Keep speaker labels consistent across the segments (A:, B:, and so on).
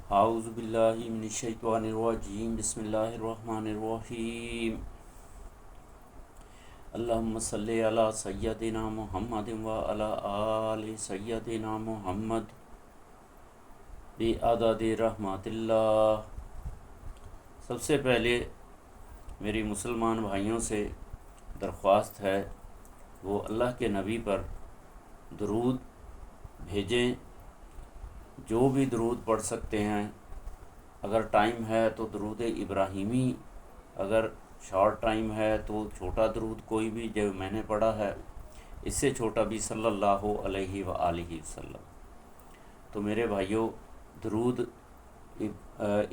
A: اعوذ باللہ من الشیطان الرجیم، بسم اللہ الرحمن الرحیم۔ اللہم صلی علی سیدنا محمد وعلی آل سیدنا محمد بعدد رحمت اللہ۔ سب سے پہلے میری مسلمان بھائیوں سے درخواست ہے وہ اللہ کے نبی پر درود بھیجیں، جو بھی درود پڑھ سکتے ہیں۔ اگر ٹائم ہے تو درود ابراہیمی، اگر شارٹ ٹائم ہے تو چھوٹا درود کوئی بھی جو میں نے پڑھا ہے، اس سے چھوٹا بھی صلی اللہ علیہ وآلہ وسلم۔ تو میرے بھائیوں، درود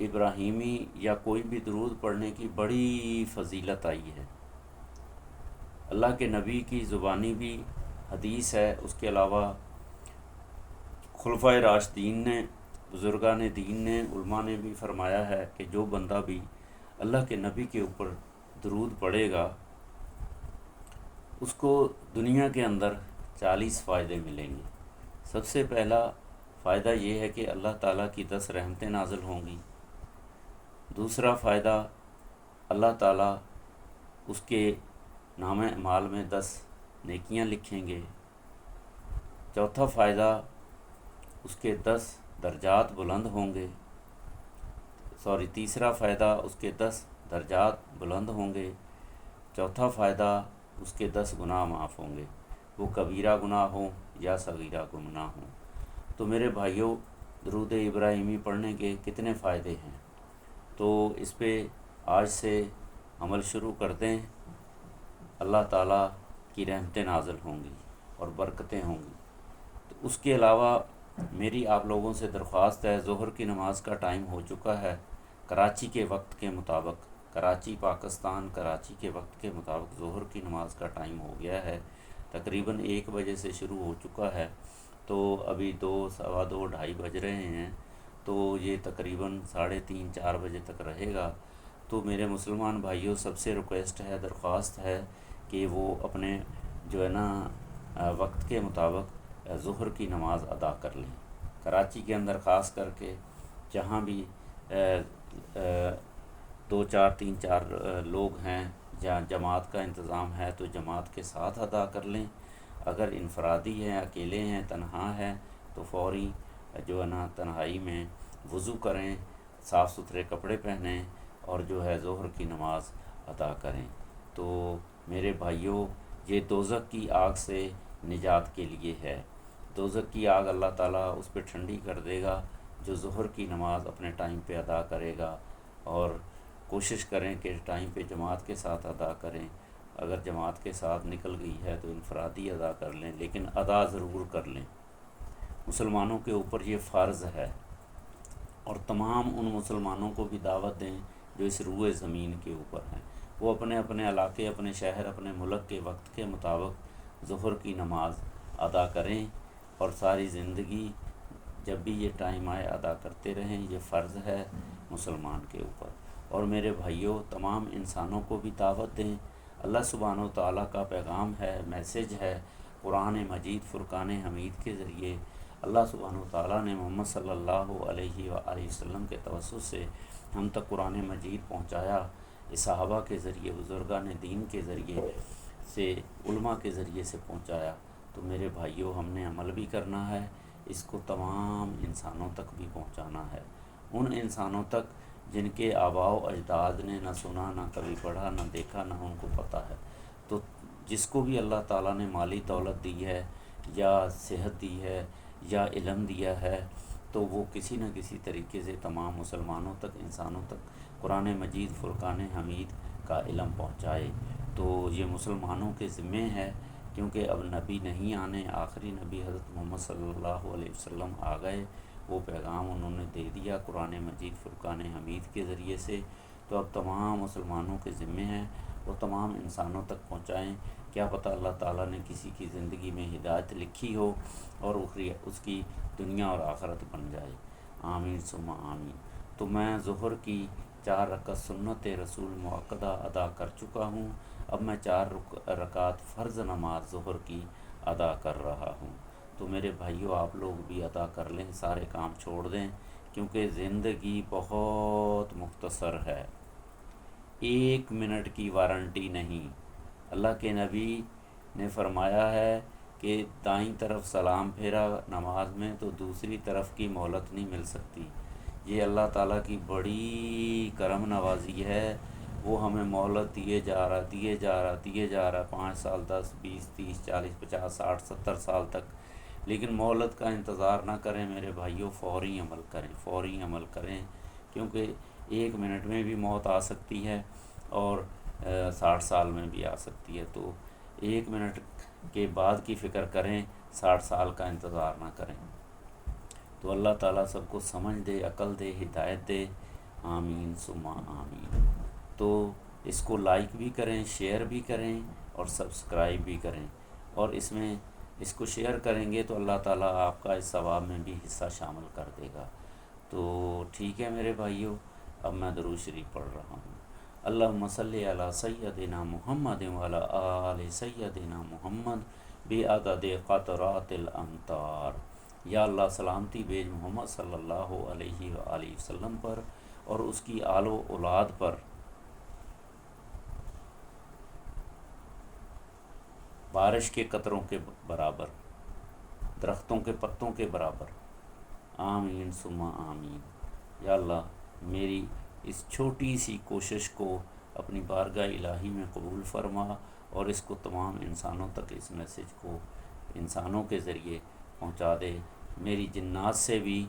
A: ابراہیمی یا کوئی بھی درود پڑھنے کی بڑی فضیلت آئی ہے۔ اللہ کے نبی کی زبانی بھی حدیث ہے، اس کے علاوہ خلفائے راشدین نے، بزرگان دین نے، علماء نے بھی فرمایا ہے کہ جو بندہ بھی اللہ کے نبی کے اوپر درود پڑھے گا، اس کو دنیا کے اندر 40 فائدے ملیں گے۔ سب سے پہلا فائدہ یہ ہے کہ اللہ تعالیٰ کی 10 رحمتیں نازل ہوں گی۔ دوسرا فائدہ، اللہ تعالیٰ اس کے نامہ اعمال میں 10 نیکیاں لکھیں گے۔ چوتھا فائدہ، اس کے 10 درجات بلند ہوں گے۔ تیسرا فائدہ، اس کے 10 درجات بلند ہوں گے۔ چوتھا فائدہ، اس کے 10 گناہ معاف ہوں گے، وہ کبیرہ گناہ ہوں یا صغیرہ گناہ ہوں۔ تو میرے بھائیوں، درود ابراہیمی پڑھنے کے کتنے فائدے ہیں، تو اس پہ آج سے عمل شروع کر دیں۔ اللہ تعالیٰ کی رحمتیں نازل ہوں گی اور برکتیں ہوں گی۔ تو اس کے علاوہ میری آپ لوگوں سے درخواست ہے، ظہر کی نماز کا ٹائم ہو چکا ہے کراچی کے وقت کے مطابق، کراچی پاکستان، کراچی کے وقت کے مطابق ظہر کی نماز کا ٹائم ہو گیا ہے۔ تقریباً 1 بجے سے شروع ہو چکا ہے، تو ابھی 2، سوا 2، 2:30 بج رہے ہیں، تو یہ تقریباً 3:30، 4 بجے تک رہے گا۔ تو میرے مسلمان بھائیوں، سب سے ریکویسٹ ہے، درخواست ہے کہ وہ اپنے جو ہے نا وقت کے مطابق ظہر کی نماز ادا کر لیں۔ کراچی کے اندر خاص کر کے جہاں بھی 2، 4، 3، 4 لوگ ہیں، جہاں جماعت کا انتظام ہے تو جماعت کے ساتھ ادا کر لیں۔ اگر انفرادی ہیں، اکیلے ہیں، تنہا ہے، تو فوری جو ہے نا تنہائی میں وضو کریں، صاف ستھرے کپڑے پہنیں اور جو ہے ظہر کی نماز ادا کریں۔ تو میرے بھائیوں، یہ دوزخ کی آگ سے نجات کے لیے ہے۔ دوزخ کی آگ اللہ تعالیٰ اس پہ ٹھنڈی کر دے گا جو ظہر کی نماز اپنے ٹائم پہ ادا کرے گا۔ اور کوشش کریں کہ ٹائم پہ جماعت کے ساتھ ادا کریں۔ اگر جماعت کے ساتھ نکل گئی ہے تو انفرادی ادا کر لیں، لیکن ادا ضرور کر لیں۔ مسلمانوں کے اوپر یہ فرض ہے، اور تمام ان مسلمانوں کو بھی دعوت دیں جو اس روئے زمین کے اوپر ہیں، وہ اپنے اپنے علاقے، اپنے شہر، اپنے ملک کے وقت کے مطابق ظہر کی نماز ادا کریں، اور ساری زندگی جب بھی یہ ٹائم آئے ادا کرتے رہیں۔ یہ فرض ہے مسلمان کے اوپر۔ اور میرے بھائیوں، تمام انسانوں کو بھی دعوت دیں۔ اللہ سبحانہ و تعالیٰ کا پیغام ہے، میسج ہے، قرآن مجید فرقان حمید کے ذریعے اللہ سبحانہ و تعالیٰ نے محمد صلی اللہ علیہ وآلہ وسلم کے توسط سے ہم تک قرآن مجید پہنچایا، صحابہ کے ذریعے، بزرگان دین کے ذریعے سے، علماء کے ذریعے سے پہنچایا۔ تو میرے بھائیوں، ہم نے عمل بھی کرنا ہے، اس کو تمام انسانوں تک بھی پہنچانا ہے، ان انسانوں تک جن کے آباء و اجداد نے نہ سنا، نہ کبھی پڑھا، نہ دیکھا، نہ ان کو پتہ ہے۔ تو جس کو بھی اللہ تعالیٰ نے مالی دولت دی ہے، یا صحت دی ہے، یا علم دیا ہے، تو وہ کسی نہ کسی طریقے سے تمام مسلمانوں تک، انسانوں تک قرآن مجید فرقان حمید کا علم پہنچائے۔ تو یہ مسلمانوں کے ذمے ہے، کیونکہ اب نبی نہیں آنے، آخری نبی حضرت محمد صلی اللہ علیہ وسلم آ گئے، وہ پیغام انہوں نے دے دیا قرآن مجید فرقان حمید کے ذریعے سے۔ تو اب تمام مسلمانوں کے ذمے ہیں وہ تمام انسانوں تک پہنچائیں۔ کیا پتہ اللہ تعالیٰ نے کسی کی زندگی میں ہدایت لکھی ہو اور اس کی دنیا اور آخرت بن جائے۔ آمین ثم آمین۔ تو میں ظہر کی 4 رکعت سنت رسول مؤکدہ ادا کر چکا ہوں، اب میں 4 رکعت فرض نماز ظہر کی ادا کر رہا ہوں۔ تو میرے بھائیوں، آپ لوگ بھی ادا کر لیں، سارے کام چھوڑ دیں، کیونکہ زندگی بہت مختصر ہے، 1 منٹ کی وارنٹی نہیں۔ اللہ کے نبی نے فرمایا ہے کہ دائیں طرف سلام پھیرا نماز میں تو دوسری طرف کی مہلت نہیں مل سکتی۔ یہ اللہ تعالیٰ کی بڑی کرم نوازی ہے، وہ ہمیں مہلت دیے جا رہا 5 سال 10 20 30 40 50 60 70 سال تک۔ لیکن مہلت کا انتظار نہ کریں میرے بھائیوں، فوری عمل کریں، کیونکہ 1 منٹ میں بھی موت آ سکتی ہے اور 60 سال میں بھی آ سکتی ہے۔ تو 1 منٹ کے بعد کی فکر کریں، 60 سال کا انتظار نہ کریں۔ تو اللہ تعالیٰ سب کو سمجھ دے، عقل دے، ہدایت دے، آمین ثم آمین۔ تو اس کو لائک بھی کریں، شیئر بھی کریں اور سبسکرائب بھی کریں، اور اس کو شیئر کریں گے تو اللہ تعالیٰ آپ کا اس ثواب میں بھی حصہ شامل کر دے گا۔ تو ٹھیک ہے میرے بھائیوں، اب میں درود شریف پڑھ رہا ہوں۔ اللہم صلی علی سیدنا محمد وعلی آل سیدنا محمد بعدد قطرات الامطار۔ یا اللہ سلامتی بھیج محمد صلی اللہ علیہ وآلہ وسلم پر اور اس کی آل و اولاد پر بارش کے قطروں کے برابر، درختوں کے پتوں کے برابر، آمین ثم آمین۔ یا اللہ میری اس چھوٹی سی کوشش کو اپنی بارگاہ الہی میں قبول فرما، اور اس کو تمام انسانوں تک، اس میسج کو انسانوں کے ذریعے پہنچا دے۔ میری جنات سے بھی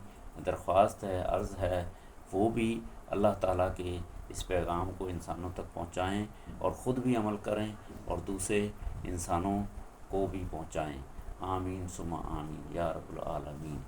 A: درخواست ہے، عرض ہے، وہ بھی اللہ تعالیٰ کے اس پیغام کو انسانوں تک پہنچائیں اور خود بھی عمل کریں اور دوسرے انسانوں کو بھی پہنچائیں۔ آمین ثم آمین یا رب العالمین۔